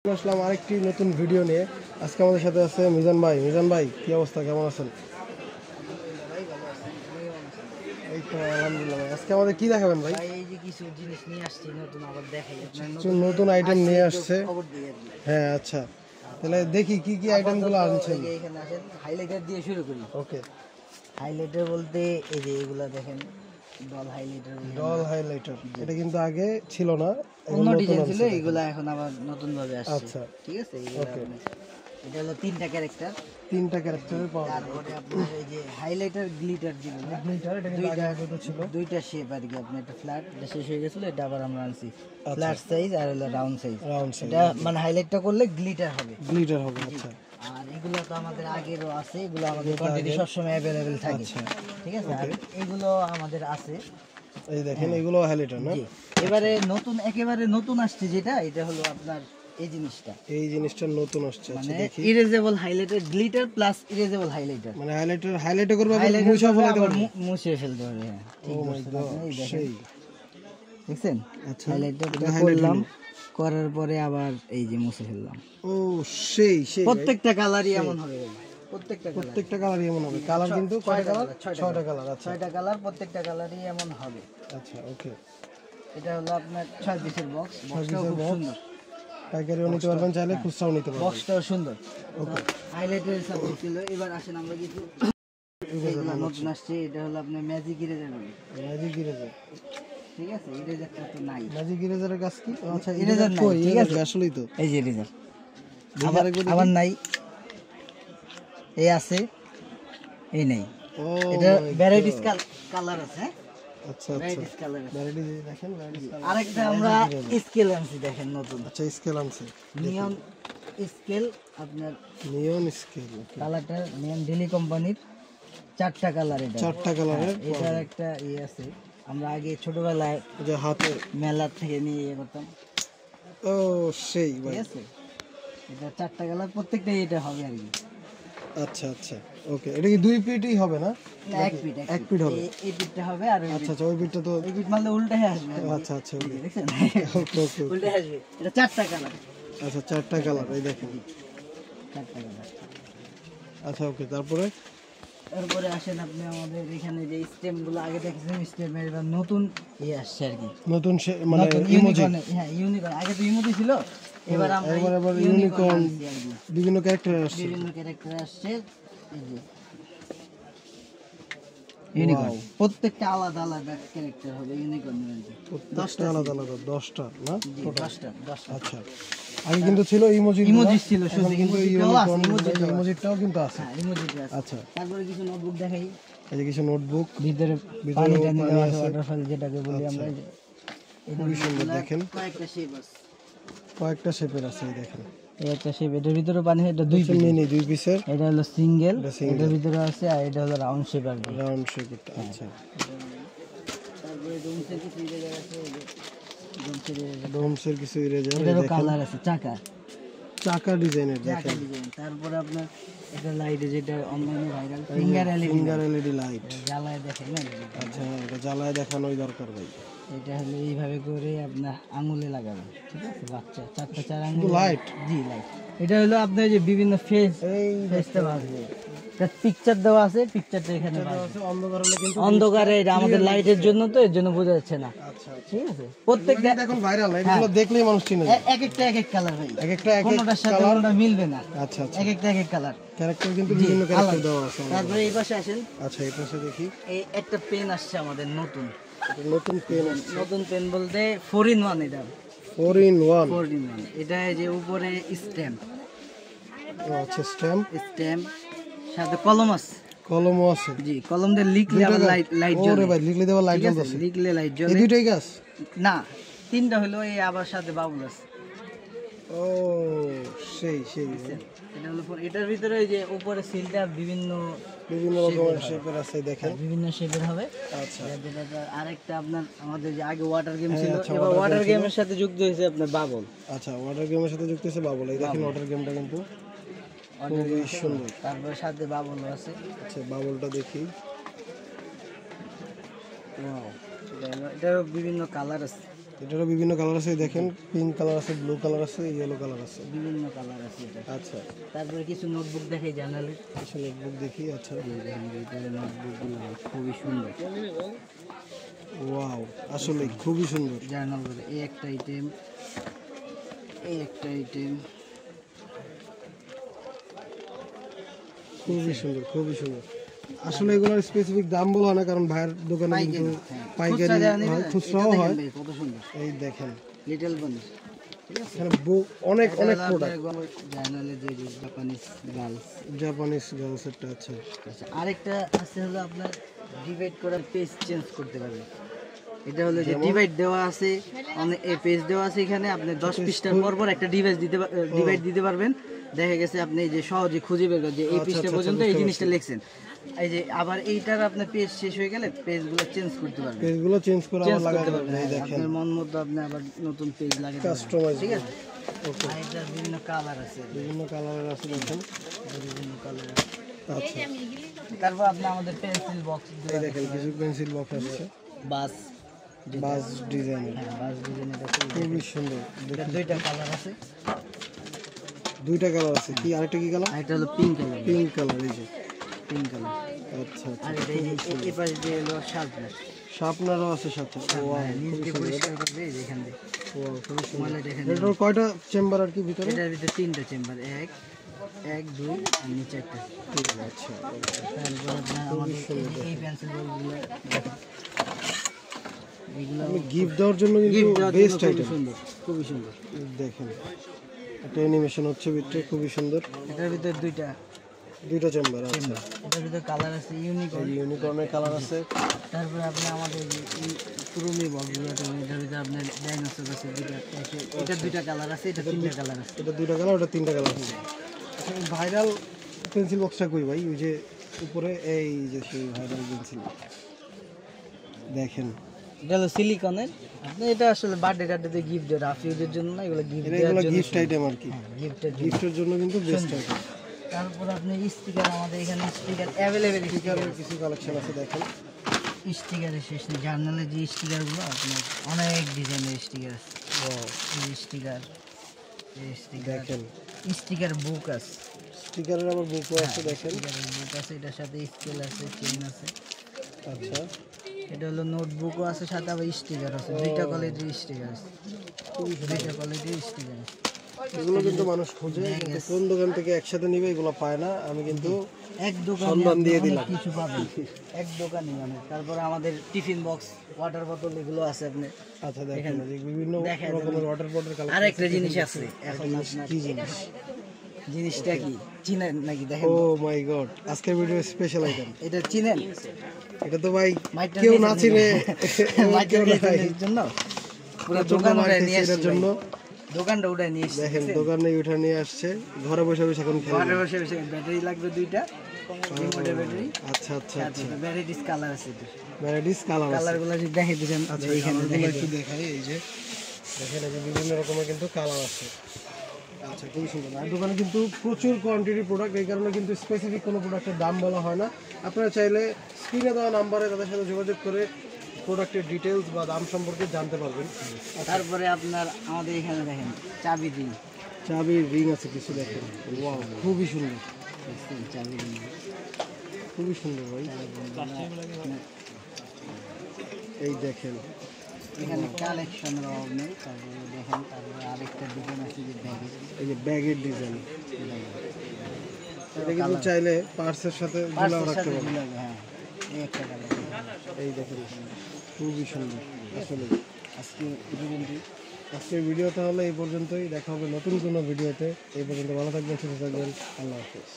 আসলাম আরেকটি নতুন ভিডিও নিয়ে। আজকে আমাদের সাথে আছে মিজান ভাই। মিজান ভাই, কি অবস্থা, কেমন আছেন? এই তো আলহামদুলিল্লাহ ভাই। আজকে আমাদের কি দেখাবেন ভাই? এই যে কিছু জিনিস নিয়ে আসছি নতুন, আবার দেখাই কিছু নতুন আইটেম নিয়ে আসছে। হ্যাঁ আচ্ছা, তাহলে দেখি কি কি আইটেমগুলো আনছেন। এখানে আসেন, হাইলাইটার দিয়ে শুরু করি। ওকে, হাইলাইটার বলতে এই যে এগুলা দেখেন, ডল হাইলাইটার। ডল হাইলাইটার এটা কিন্তু আগে ছিল না, অন্য ডিজাইন ছিল, এগুলা এখন আবার নতুন ভাবে আসছে। আচ্ছা ঠিক আছে, এটা হলো তিনটা ক্যারেক্টারের পাওয়া যায়। তারপরে আপনার এই যে হাইলাইটার গ্লিটার যেগুলো, গ্লিটার এটা কিন্তু আগে দুটো ছিল। দুইটা শেপ আর কি। আপনার একটা ফ্ল্যাট, এটা শেষ হয়ে গেছিল, এটা আবার আমরা আনছি ফ্ল্যাট সাইজ আর হলো রাউন্ড সাইজ। এটা মানে হাইলাইটটা করলে গ্লিটার হবে। আচ্ছা। আর এগুলো তো আমাদের আগেরও আছে, এগুলো আমাদের কোয়ান্টিটি সবসময় অ্যাভেলেবেল থাকে। ঠিক আছে, আর এগুলো আমাদের আছে। এই দেখেন, এগুলো হাইলাইটার না? এবারে নতুন, একেবারে নতুন আসছে যেটা, এটা হলো আপনার এই জিনিসটা নতুন আসছে। আচ্ছা দেখি, erasable highlighter, glitter plus erasable highlighter. মানে হাইলাইটার করবে আবার মুছে ফেলতে পারবে। হ্যাঁ, ঠিক আছে, সেই দেখছেন। আচ্ছা, হাইলাইটারটা করলাম, করার পরে আবার এই যে মুছে ফেললাম। ও সেই প্রত্যেকটা কালারই এমন হবে, প্রত্যেকটা কালারই এমন হবে। কালার কিন্তু কয়টা কালার? 6টা কালার। আচ্ছা, 6টা কালার, প্রত্যেকটা কালারই এমন হবে। আচ্ছা ওকে। এটা হলো আপনার 6 পিসের বক্স। বক্সটাও খুব সুন্দর, পাইকারিও নিতে পারবেন, চাইলে খুচরাও নিতে পারবেন। বক্সটাও সুন্দর। ওকে, হাইলাইটার সাপোর্ট ছিল। এবার আসেন আমরা কিছু নতুন আসছে, এটা হলো আপনার ম্যাজিক ইরেজার। ঠিক আছে, ইরেজারটা তো নাই। ম্যাজিক ইরেজারের কাজ কি? আচ্ছা, ইরেজার নাই, ঠিক আছে, আসলেই তো এই যে ইরেজার আবার নাই, এই আছে, এই নাই। ও এটা ভ্যারাইটিস কালার আছে। আচ্ছা, ভ্যারাইটিস কালার আছে। ভ্যারাইটি দেখেন, ভ্যারাইটি কালার। আরেকটা আমরা স্কেল আনছি, দেখেন নতুন। আচ্ছা, স্কেল আনছে, নিয়ন স্কেল। আপনার নিয়ন স্কেল কালারটা নিয়ন ডেলি কোম্পানির, 4টা কালার। এটা 4টা কালারের। এটার একটা আছে, আমরা আগে ছোটবেলায় যে হাতে মেলার থেকে নিয়ে করতাম। ও সেই ভাই, ঠিক আছে, এটা 4টা কালার, প্রত্যেকটা এটা হবে আর কি। আচ্ছা আচ্ছা ওকে। এটা কি 2 পিটই হবে না? এক পিট হবে। এই পিটটা হবে, আর আচ্ছা আচ্ছা, ওই পিটটা তো এই পিট মারলে উল্টাই আসবে। আচ্ছা আচ্ছা ওকে, দেখছেন, ওকে উল্টাই আসবে। এটা 4টা কালার। আচ্ছা, 4টা কালার, এই দেখেন। 4টা কালার। আচ্ছা ওকে, তারপরে আসেন আপনি আমাদের এখানে যে স্টেম গুলো আগে দেখেছেন, স্টেমের এবার নতুন আসছে আর কি। নতুন মানে ইমোজি। হ্যাঁ, ইউনিকর্ন। আগে তো ইমোজি ছিল, এবার আমরা ইউনিকর্ন বিভিন্ন ক্যারেক্টার আসছে। এই যে ইউনিকর্ন, প্রত্যেকটা আলাদা আলাদা ক্যারেক্টার হবে ইউনিকর্নের। 10টা আলাদা আলাদা, 10টা না? 10টা। আচ্ছা, আগে কিন্তু ছিল ইমোজি ছিল শুধু, কিন্তু ইমোজিটাও কিন্তু আছে। হ্যাঁ, ইমোজিটা আছে। আচ্ছা, তারপরে কিছু নোটবুক দেখাই। এই যে কিছু নোটবুক, ভিতরে পানি টানি দেওয়া আছে, ওয়াটারফল যেটাকে বলি আমরা। খুবই সুন্দর, দেখেন কয়েকটা শেপ আছে, কয়েকটা শেপের আছে, এই দেখেন। এই একটা শেপ, এটার ভিতরে পানি, এটা 2 পিস, মিনি 2 পিসের। এটা হলো সিঙ্গেল, এটার ভিতরে আছে, আর এটা হলো রাউন্ড শেপ আর কি। রাউন্ড শেপের। আচ্ছা, তারপরে ডোমসের কিছু ইরেজার আছে, ডোমসের কিছু ইরেজার। এটারও কালার আছে, চাকা ডিজাইনের, দেখেন। তারপরে আপনার এটা লাইট, যেটা অনলাইনে ভাইরাল, ফিঙ্গার এলইডি লাইট। জ্বালায় দেখেন না। আচ্ছা, এটা জ্বালায় দেখানোই দরকার ভাই। এটা হলো এইভাবে করে আপনার আঙুলে লাগাবে। ঠিক আছে, বাচ্চা 4 আঙুল লাইট। জি, লাইট। এটা হলো আপনার যে বিভিন্ন ফেসটা বাজবে, তার পিকচার দেওয়া আছে, পিকচারটা এখানে বাজবে। অন্ধকারে এটা আমাদের লাইটের জন্য, তো এর জন্য বোঝা যাচ্ছে না। আচ্ছা, ঠিক আছে, প্রত্যেকটা এখন ভাইরাল, এগুলো দেখলেই মানুষ চিনে যায়। এক একটা কালার ভাই, একটা কোনটার সাথে কোনটা মিলবে না। আচ্ছা আচ্ছা, এক একটা কালার, ক্যারেক্টার কিন্তু বিভিন্ন ক্যারেক্টার দেওয়া আছে। তারপরে এই পাশে আসেন। আচ্ছা, এই পাশে দেখি। এই একটা পেন আসছে আমাদের নতুন পেন। নতুন পেন বলতে 4 in 1। এটা 4 in 1। এটা এই যে উপরে স্ট্যাম্প। আচ্ছা, স্ট্যাম্প সাথে কলম আছে। কলমও আছে। জি, কলম দিয়ে লিখলে আবার লাইট জ্বলে। ওরে ভাই, লিখলে দেওয়া লাইট জ্বলছে। লিখলে লাইট জ্বলে। এই দুইটাই গাছ না, 3টা হলো, এই আবার সাথে বাবুল আছে। ও সেই এটা হলো এটার ভিতরে এই যে উপরে সিলটা বিভিন্ন রকমের শেপের আছে, দেখেন। বিভিন্ন শেপের হবে। আচ্ছা, আরেকটা আপনার আমাদের যে আগে ওয়াটার গেম ছিল, এবার ওয়াটার গেমের সাথে যুক্ত হয়েছে আপনার বাবল। আচ্ছা, ওয়াটার গেমের সাথে যুক্ত হয়েছে বাবল। এই দেখেন, ওয়াটার গেমটা কিন্তু খুবই সুন্দর। তারপরে সাথে বাবলও আছে। আচ্ছা, বাবলটা দেখি। এটার বিভিন্ন কালার আছে। এটারও বিভিন্ন কালার আছে, দেখেন পিঙ্ক কালার আছে, ব্লু কালার আছে, ইয়েলো কালার আছে। বিভিন্ন কালার আছে এটা। আচ্ছা, তারপরে কিছু নোটবুক দেখাই জার্নালের। কিছু নোটবুক দেখি। আচ্ছা, নোটবুকগুলো খুবই সুন্দর, ওয়াও, আসলে খুবই সুন্দর। জার্নাল বলে এই একটা আইটেম, এই একটা আইটেম। খুবই সুন্দর, খুবই সুন্দর। আসলে এগুলোর স্পেসিফিক দাম বলা হয় না, কারণ ভাইয়ের দোকানে কিন্তু পাইকারি হয়, খুচরাও হয়। কত সুন্দর, এই দেখেন লিটল বান্স। এখানে অনেক অনেক প্রোডাক্ট। জার্নালের যে জাপানিজ গার্লস, জাপানিজ গার্লসেরটা আছে। আচ্ছা, আরেকটা আছে হলো আপনার ডিভাইড করা পেজ চেঞ্জ করতে পারবেন। এটা হলো যে ডিভাইড দেওয়া আছে, অনেক পেজ দেওয়া আছে এখানে। আপনি 10 পৃষ্ঠার পর পর একটা ডিভাইড দিতে পারবেন। দেখা গেছে আপনি এই যে সহজে খুঁজে বের করেন যে এই পৃষ্ঠা পর্যন্ত এই জিনিসটা লিখছেন, এই যে আবার এইটার আপনার পেজ শেষ হয়ে গেলে পেজগুলো চেঞ্জ করতে পারবেন। পেজগুলো চেঞ্জ করে আবার লাগাতে পারবেন। এই হ্যাঁ, দেখেন আপনার মন মতো আপনি আবার নতুন পেজ লাগাতে পারবেন। কাস্টমাইজ। ঠিক আছে, আর এটার বিভিন্ন কালার আছে, বিভিন্ন কালারের আছে, দেখেন বিভিন্ন কালার। আচ্ছা, তারপর আপনি আমাদের পেন্সিল বক্স, এই দেখেন কিছু পেন্সিল বক্স আছে, বাস বাস ডিজাইনের। হ্যাঁ, বাস ডিজাইন। এটা খুবই সুন্দর। এটা দুইটা কালার আছে, দুইটা কালার আছে। কি আরেকটা কি কালার? আর এটা হলো পিঙ্ক কালার। পিঙ্ক কালার, এই যে পিঙ্ক কালার। আচ্ছা আচ্ছা। আর এটা এই পাশ দিয়ে হলো শার্পনার। শার্পনারও আছে সাথে। ওয়াও, নিচ দিয়ে পরিষ্কার করবে এই যে এখান দিয়ে। ওয়াও, খুবই সুন্দর। ময়লা দেখেন। এটার কয়টা চেম্বার আর কি ভিতরে? এটার ভিতরে 3টা চেম্বার, 1 2 আর নিচে একটা। আচ্ছা, তারপর আপনার আমাদের এই পেন্সিল বলগুলো দেখেন, এগুলো গিফট দেওয়ার জন্য কিন্তু গিফট দেওয়ার জন্য বেস্ট খুবই আইটেম। সুন্দর, খুবই সুন্দর। দেখেন একটা অ্যানিমেশন হচ্ছে ভিতরে, খুবই সুন্দর। এটার ভিতরে দুইটা চেম্বার আছে। এটার ভিতরে কালার আছে ইউনিকর্ন। ইউনিকর্নের কালার আছে। তারপরে আপনি আমাদের পুরোমি বক্সগুলো, এটার ভিতরে আপনার ডাইনোসর আছে দুইটা। এটা দুইটা কালার আছে, এটা 3টা কালার আছে। এটা দুইটা কালার, ওটা 3টা কালার আছে। আচ্ছা, ভাইরাল পেন্সিল বক্সটা কই ভাই? ওই যে উপরে, এই যে সেই ভাইরাল পেন্সিল দেখেন। এটা হলো সিলিকনের। আপনি এটা আসলে বার্থডে টার্থডেতে গিফট দেয়, রাফ ইউজের জন্য না, এগুলো গিফট দেওয়ার এগুলো জন্য। গিফট আইটেম আর কি, গিফটের জন্য। গিফটের জন্য কিন্তু বেস্ট আইটেম। তারপর আপনি স্টিকার, আমাদের এখানে স্টিকার অ্যাভেলেবেল। স্টিকারের কিছু কালেকশন আছে, দেখেন। স্টিকারের শেষ নেই। জার্নালের যে স্টিকারগুলো আপনার অনেক ডিজাইনের স্টিকার আছে। ওয়াও, এই স্টিকার, এই স্টিকার, দেখেন স্টিকার বুক আছে। স্টিকারের আবার বুকও আছে, দেখেন। স্টিকারের বুক আছে, এটার সাথে স্কেল আছে, চেন আছে। আচ্ছা, এটা হলো নোটবুকও আছে, সাথে আবার স্টিকার আছে। দুইটা কোয়ালিটির স্টিকার আছে, দুইটা কোয়ালিটির স্টিকার আছে। এগুলো কিন্তু মানুষ খোঁজে, কিন্তু কোন দোকান থেকে একসাথে নিবে এগুলো পায় না। আমি কিন্তু এক দোকানে সন্ধান দিয়ে অনেক দিলাম। কিছু পাবেন, এক দোকানে মানে। তারপরে আমাদের টিফিন বক্স, ওয়াটার বোতল, এগুলো আছে আপনি। আচ্ছা, দেখেন এই যে বিভিন্ন দেখা রকমের ওয়াটার বটল কালেকশন। আরেকটা জিনিস আছে এখন আপনার। কি জিনিস? জিনিসটা কি চিনেন নাকি দেখেন? ও মাই গড, আজকের ভিডিও স্পেশাল আইটেম। এটা চিনেন? এটা তো ভাই মাইকটা কেউ নিয়ে না যান। চিনে, মাইকটা কেউ নিয়ে নাই। যান এর জন্য পুরো প্রচন্ড দোকান উঠায় মার্কেট নিয়ে এটার আসছে জন্য। দোকানটা উঠায় নিয়ে এসেছে। দেখেন দোকানে উঠে নিয়ে আসছে, ঘরে বসে বসে এখন খেলে। ঘরে বসে বসে ব্যাটারি লাগবে 2টা, রিমোটের ব্যাটারি। আচ্ছা আচ্ছা আচ্ছা, ভ্যারাইটিস কালার আছে এটা। ভ্যারাইটিস কালার আছে। কালারগুলো যদি দেখাই দিবেন। আচ্ছা, এইখানে কালারগুলো একটু দেখাই। এই যে দেখেন, এই যে বিভিন্ন রকমের কিন্তু কালার আছে। আচ্ছা, খুবই সুন্দর। আর দোকানে কিন্তু প্রচুর কোয়ান্টিটি প্রোডাক্ট, এই কারণে কিন্তু স্পেসিফিক কোনো প্রোডাক্টের দাম বলা হয় না। আপনারা চাইলে স্ক্রিনে দেওয়া নাম্বারে তাদের সাথে যোগাযোগ করে প্রোডাক্টের ডিটেলস বা দাম সম্পর্কে জানতে পারবেন। তারপরে আপনার আমাদের এখানে দেখেন চাবি রিং। চাবির রিং আছে কিছু, দেখেন। ওয়াও, খুবই সুন্দর, চাবি রিং খুবই সুন্দর ভাই। এই দেখেন, এখানে কালেকশনের অভাব নেই। তারপরে দেখেন, তারপরে আরেকটা ডিজাইন আছে যে ব্যাগের। এই যে ব্যাগের ডিজাইন। এটা কিন্তু চাইলে পার্সের সাথে ঝুলাও রাখতে পারবেন। হ্যাঁ, এই একটা কালার। এই দেখেন, খুবই সুন্দর আসলে। আজকে ভিডিওটি আজকের ভিডিও তাহলে এই পর্যন্তই। দেখা হবে নতুন কোনো ভিডিওতে। এই পর্যন্ত ভালো থাকবেন, সুস্থ থাকবেন। আল্লাহ হাফেজ।